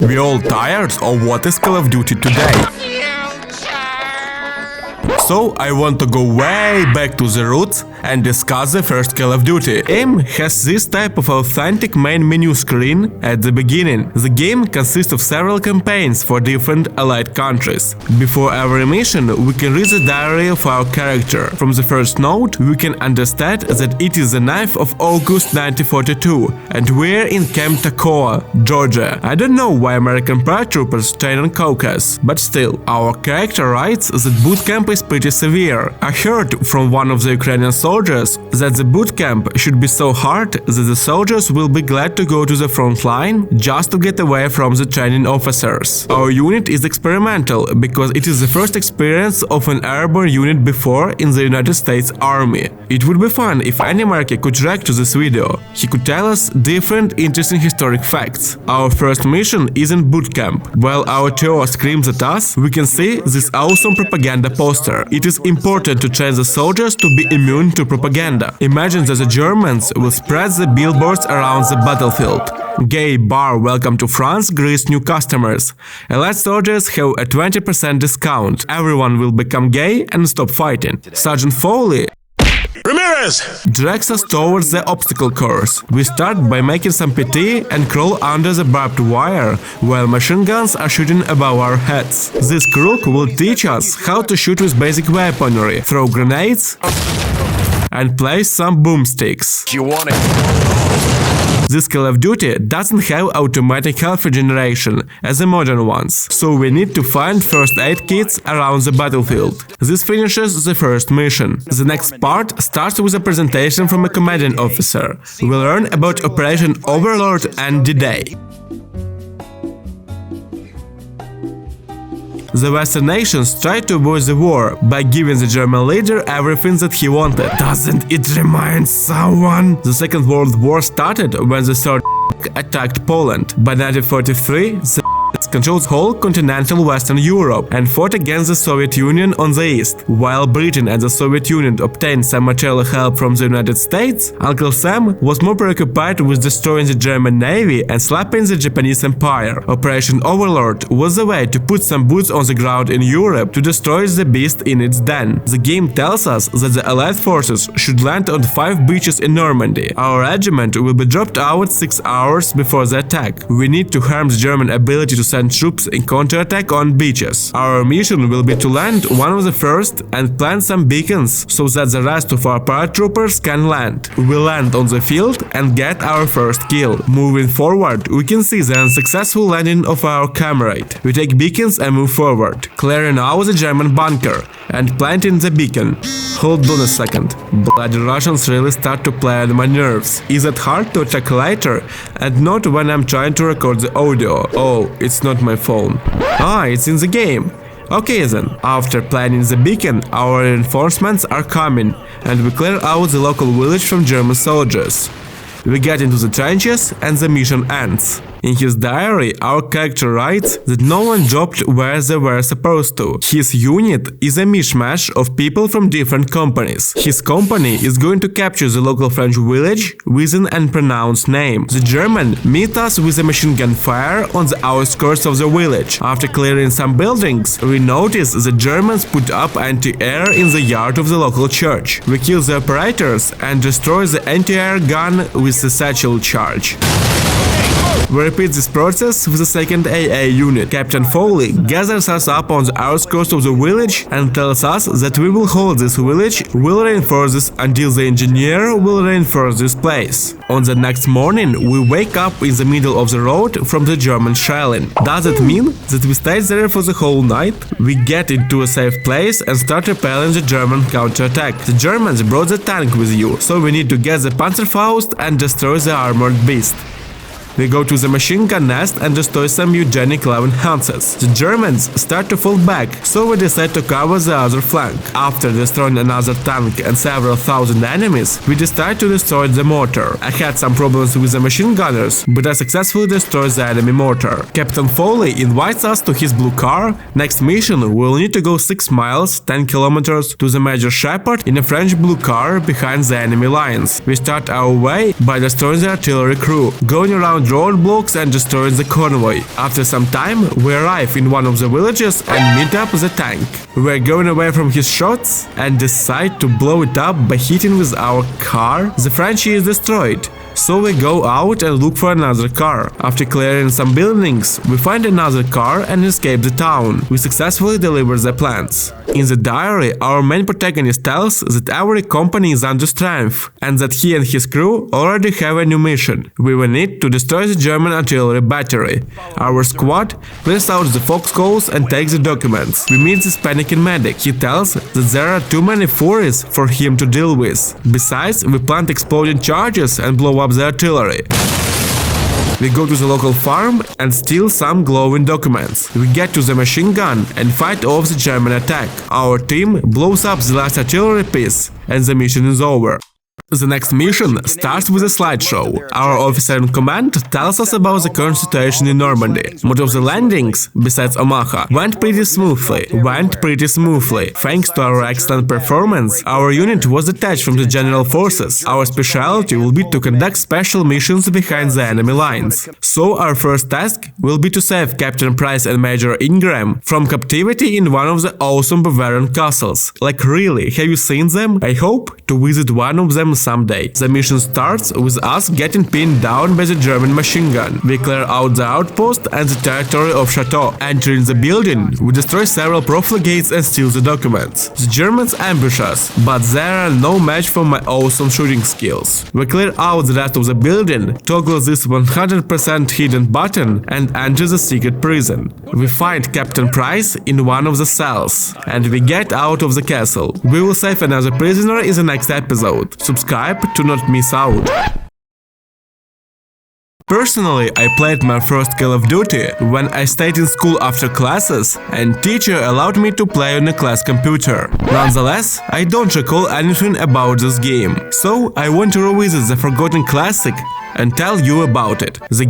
We all tired of what is Call of Duty today. So I want to go way back to the roots and discuss the first Call of Duty. AIM has this type of authentic main menu screen at the beginning. The game consists of several campaigns for different allied countries. Before every mission, we can read the diary of our character. From the first note, we can understand that it is the 9th of August 1942 and we're in Camp Toccoa, Georgia. I don't know why American paratroopers train on Caucasus, but still, our character writes that boot camp is pretty severe. I heard from one of the Ukrainian soldiers that the boot camp should be so hard that the soldiers will be glad to go to the front line just to get away from the training officers. Our unit is experimental because it is the first experience of an airborne unit before in the United States Army. It would be fun if any American could react to this video. He could tell us different interesting historic facts. Our first mission is in boot camp. While our TO screams at us, we can see this awesome propaganda poster. It is important to train the soldiers to be immune to propaganda. Imagine that the Germans will spread the billboards around the battlefield. Gay bar welcome to France greets new customers. Allied soldiers have a 20% discount. Everyone will become gay and stop fighting. Sergeant Foley drags us towards the obstacle course. We start by making some PT and crawl under the barbed wire while machine guns are shooting above our heads. This crook will teach us how to shoot with basic weaponry, throw grenades and place some boomsticks. You want it? This Call of Duty doesn't have automatic health regeneration as the modern ones, so we need to find first aid kits around the battlefield. This finishes the first mission. The next part starts with a presentation from a commanding officer. We learn about Operation Overlord and D-Day. The Western nations tried to avoid the war by giving the German leader everything that he wanted. Doesn't it remind someone? The Second World War started when the Third attacked Poland. By 1943, the controlled whole continental Western Europe and fought against the Soviet Union on the east. While Britain and the Soviet Union obtained some material help from the United States, Uncle Sam was more preoccupied with destroying the German Navy and slapping the Japanese Empire. Operation Overlord was the way to put some boots on the ground in Europe to destroy the beast in its den. The game tells us that the Allied forces should land on 5 beaches in Normandy. Our regiment will be dropped out 6 hours before the attack. We need to harm the German ability to send troops in counterattack on beaches. Our mission will be to land one of the first and plant some beacons so that the rest of our paratroopers can land. We land on the field and get our first kill. Moving forward, we can see the unsuccessful landing of our comrade. We take beacons and move forward, clearing out the German bunker and planting the beacon. Hold on a second. Bloody Russians really start to play on my nerves. Is it hard to attack later and not when I'm trying to record the audio? Oh, it's not my phone. Ah, it's in the game. Okay then, after planting the beacon, our reinforcements are coming and we clear out the local village from German soldiers. We get into the trenches and the mission ends. In his diary, our character writes that no one dropped where they were supposed to. His unit is a mishmash of people from different companies. His company is going to capture the local French village with an unpronounced name. The German meet us with a machine gun fire on the outskirts of the village. After clearing some buildings, we notice the Germans put up anti-air in the yard of the local church. We kill the operators and destroy the anti-air gun with the satchel charge. We repeat this process with the second AA unit. Captain Foley gathers us up on the outskirts of the village and tells us that we will hold this village, will reinforce this until the engineer will reinforce this place. On the next morning, we wake up in the middle of the road from the German shelling. Does it mean that we stayed there for the whole night? We get into a safe place and start repelling the German counterattack. The Germans brought the tank with you, so we need to get the Panzerfaust and destroy the armored beast. We go to the machine gun nest and destroy some eugenic 11 Hanses. The Germans start to fall back, so we decide to cover the other flank. After destroying another tank and several thousand enemies, we decide to destroy the mortar. I had some problems with the machine gunners, but I successfully destroyed the enemy mortar. Captain Foley invites us to his blue car. Next mission, we'll need to go 6 miles, 10 kilometers to the Major Shepherd in a French blue car behind the enemy lines. We start our way by destroying the artillery crew, going around roadblocks and destroying the convoy. After some time, we arrive in one of the villages and meet up the tank. We're going away from his shots and decide to blow it up by hitting with our car. The Frenchie is destroyed. So we go out and look for another car. After clearing some buildings, we find another car and escape the town. We successfully deliver the plans. In the diary, our main protagonist tells that every company is under strength and that he and his crew already have a new mission. We will need to destroy the German artillery battery. Our squad clears out the foxholes and takes the documents. We meet this panicking medic. He tells that there are too many furies for him to deal with. Besides, we plant exploding charges and blow up the artillery. We go to the local farm and steal some glowing documents. We get to the machine gun and fight off the German attack. Our team blows up the last artillery piece and the mission is over. The next mission starts with a slideshow. Our officer in command tells us about the current situation in Normandy. Most of the landings, besides Omaha, went pretty smoothly. Thanks to our excellent performance, our unit was detached from the general forces. Our specialty will be to conduct special missions behind the enemy lines. So our first task will be to save Captain Price and Major Ingram from captivity in one of the awesome Bavarian castles. Like really, have you seen them? I hope to visit one of them someday. The mission starts with us getting pinned down by the German machine gun. We clear out the outpost and the territory of Chateau. Entering the building, we destroy several profligates and steal the documents. The Germans ambush us, but they are no match for my awesome shooting skills. We clear out the rest of the building, toggle this 100% hidden button and enter the secret prison. We find Captain Price in one of the cells, and we get out of the castle. We will save another prisoner in the next episode. Subscribe to not miss out. Personally, I played my first Call of Duty when I stayed in school after classes and teacher allowed me to play on a class computer. Nonetheless, I don't recall anything about this game, so I want to revisit the forgotten classic and tell you about it. The